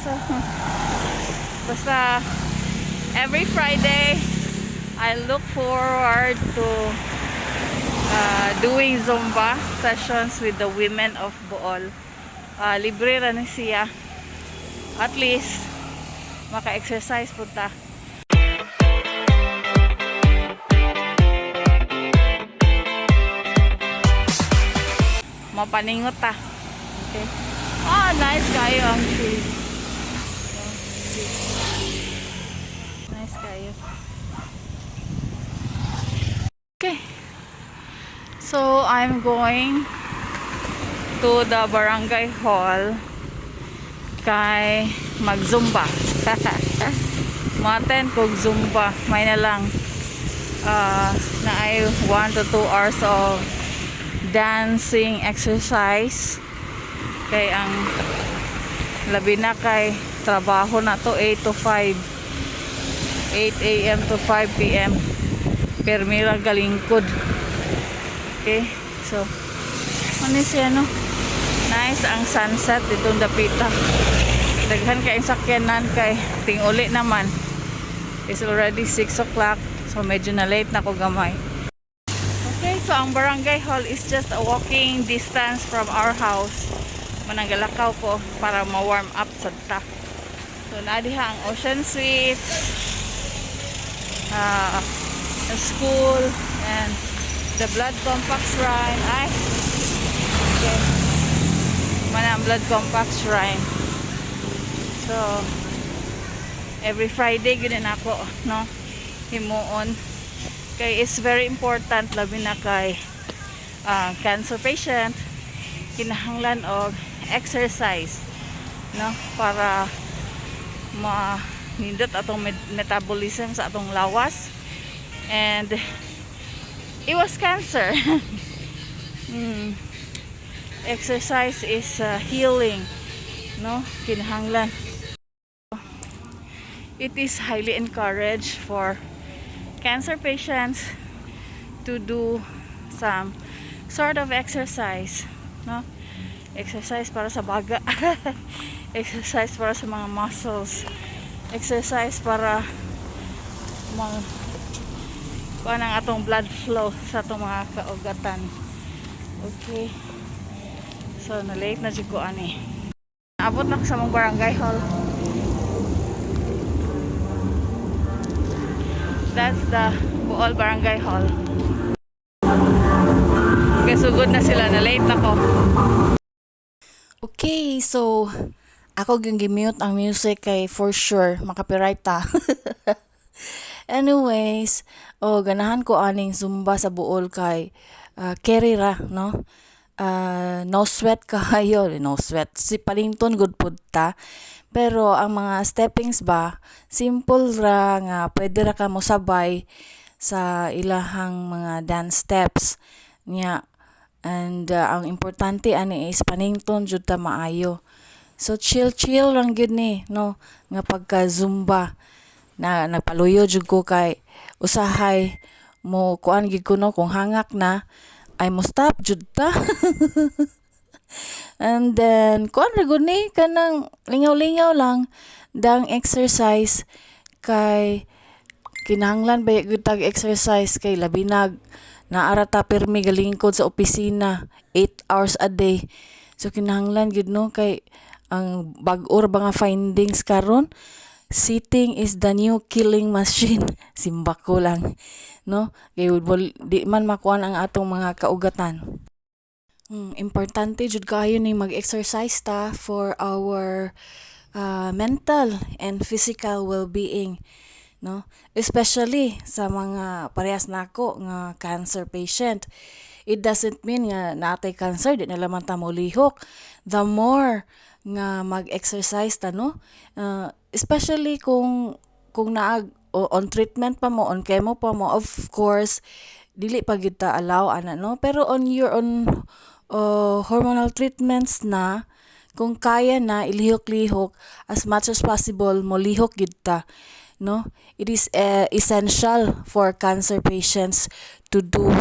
So, basta every Friday, I look forward to doing Zumba sessions with the women of BOOL. Libre ra ni siya. At least, maka-exercise po ta. Mapaningot ta. Okay. Nice kayo ang tree. Nice kayo. Okay. So, I'm going to the barangay hall kay mag-zumba. Maten kog zumba. May na lang na ay 1 to 2 hours of dancing exercise. Kay ang labi na kay trabaho na to 8 to 5. 8 a.m. to 5 p.m. Permira galingkod. Okay, so ano siya, no? Nice ang sunset ditong dapita. Daghan kay sakyanan kay ting-uli naman. It's already 6 o'clock, so medyo na late na ko gamay. Okay, so ang barangay hall is just a walking distance from our house. Mananggalakaw ko para ma-warm up sa ta. So nadiha ang ocean suites, a school, and the blood compact shrine. Ay, okay, mana ang blood compact shrine. So every Friday gudin ako, no, himuon kay is very important, labi na kay cancer patient, kinahanglan og exercise, no, para nindot atong metabolism sa atong lawas and iwas cancer. Exercise is healing, no, kinahanglan. It is highly encouraged for cancer patients to do some sort of exercise, no, exercise para sa baga. Exercise para sa mga muscles, exercise para kuan ang atong blood flow sa atong mga kaugatan. Okay, so na late na jud ko ani. Abot na ko sa mong barangay hall. That's the BOOL barangay hall. Okay, so good na sila, na late na ko. Okay, so ako yung gimute ang music kay for sure makapiright ta. Anyways, ganahan ko aning zumba sa BOOL kay carry ra, no? No sweat kayo, no sweat. Si palington good pud ta. Pero ang mga steppings ba, simple ra nga pwede ra ka mo sabay sa ilahang mga dance steps niya. And ang importante ani is panington jud ta maayo. So chill lang gyud ni, no, nga pagka zumba na nagpaluyo jud ko kay usahay mo kuan gid ko, no, kung hangak na ay mo stop jud ta. And then kuan ra gud ni kanang lingaw-lingaw lang dang exercise kay kinahanglan ba gyud tag exercise kay labinag naara ta pirmi galingkod sa opisina 8 hours a day. So kinahanglan gyud, no, kay ang bag-o ra nga findings karon, sitting is the new killing machine. Simbak ko lang, no, kay di man makuan ang atong mga kaugatan. Importante jud kayo ni mag-exercise ta for our mental and physical well-being, no, especially sa mga parehas nako nga cancer patient. It doesn't mean nga natay cancer di na lamang ta mo lihok. The more nga mag-exercise ta, no, especially kung naag on treatment pa mo, on chemo pa mo, of course dili pa gyud ta allow ana, no, pero on your own hormonal treatments na, kung kaya na ilihok-lihok as much as possible mo lihok gyud ta, no. It is essential for cancer patients to do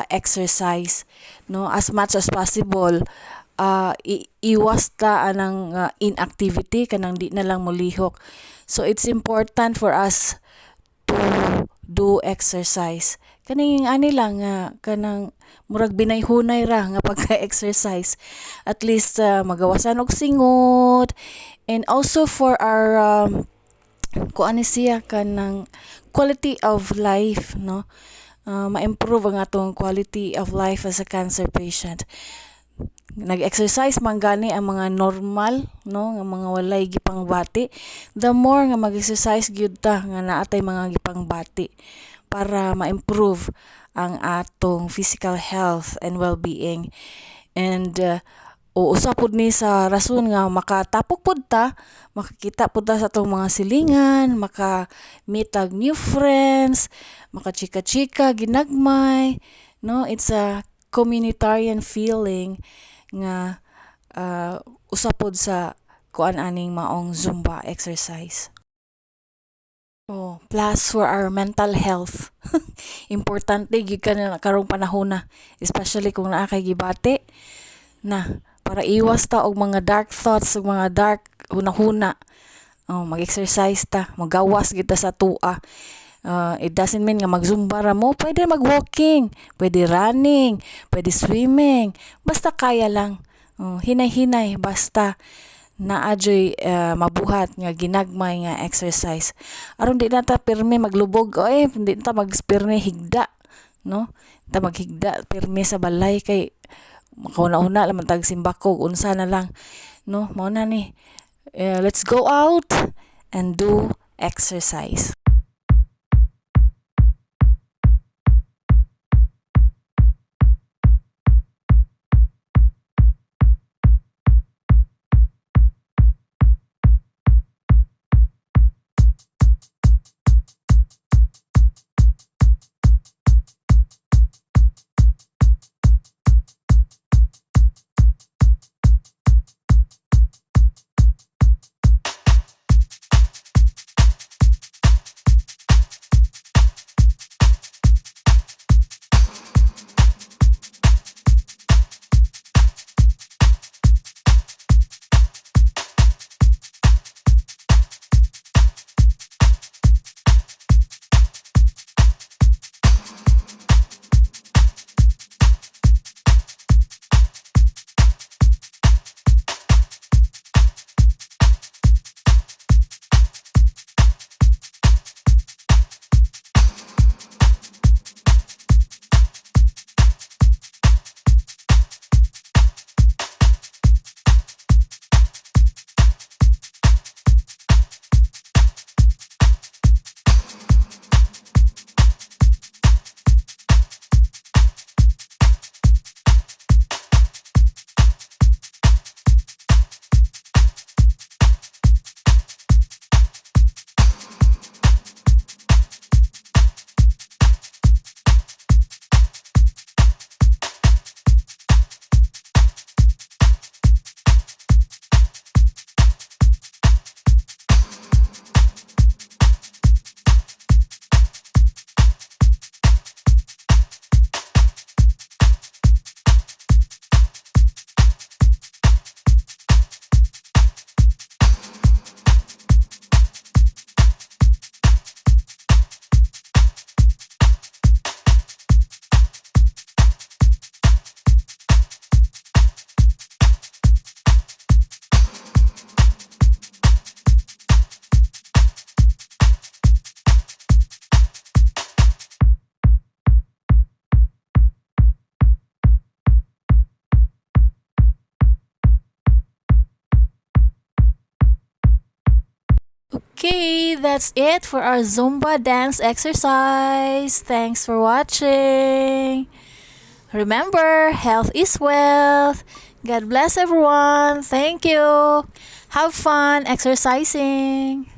exercise, no, as much as possible. iwas ta anang inactivity kanang di na lang molihok. So it's important for us to do exercise. Kaning ani lang nga kanang murag binayhunay ra nga pagka-exercise. At least magawasan og singot, and also for our kuan ni siya kanang quality of life, no? Ma-improve ang atong quality of life as a cancer patient. Nag-exercise man gani ang mga normal, no, nga mga walay gipangbati. The more nga mag-exercise gyud ta nga naatay mga gipangbati para ma-improve ang atong physical health and well-being. And usa pud ni sa rason nga makatapok pud ta, makakita pud ta sa atong mga silingan, maka-meet og new friends, makachika-chika, ginagmay, no? It's a communitarian feeling nga usa pud sa kuan aning maong Zumba exercise. Oh, plus for our mental health. Importante gyud kana karong panahon na, especially kung naa kay gibati na para iwas ta og mga dark thoughts ug mga dark hunahuna. Oh, mag-exercise ta, magawas gyud ta sa tua. It doesn't mean nga mag-zumba ra mo, pwede mag-walking, pwede running, pwede swimming, basta kaya lang. Hinay-hinay basta naadyoy mabuhat nga ginagmay nga exercise. Aron di na ta pirmi maglubog, di na ta magpirmi higda, no? Ta maghigda pirmi sa balay kay makauna-una laman tag simbako unsa na lang, no? Mao na ni. Let's go out and do exercise. Okay, that's it for our Zumba dance exercise. Thanks for watching. Remember, health is wealth. God bless everyone. Thank you. Have fun exercising.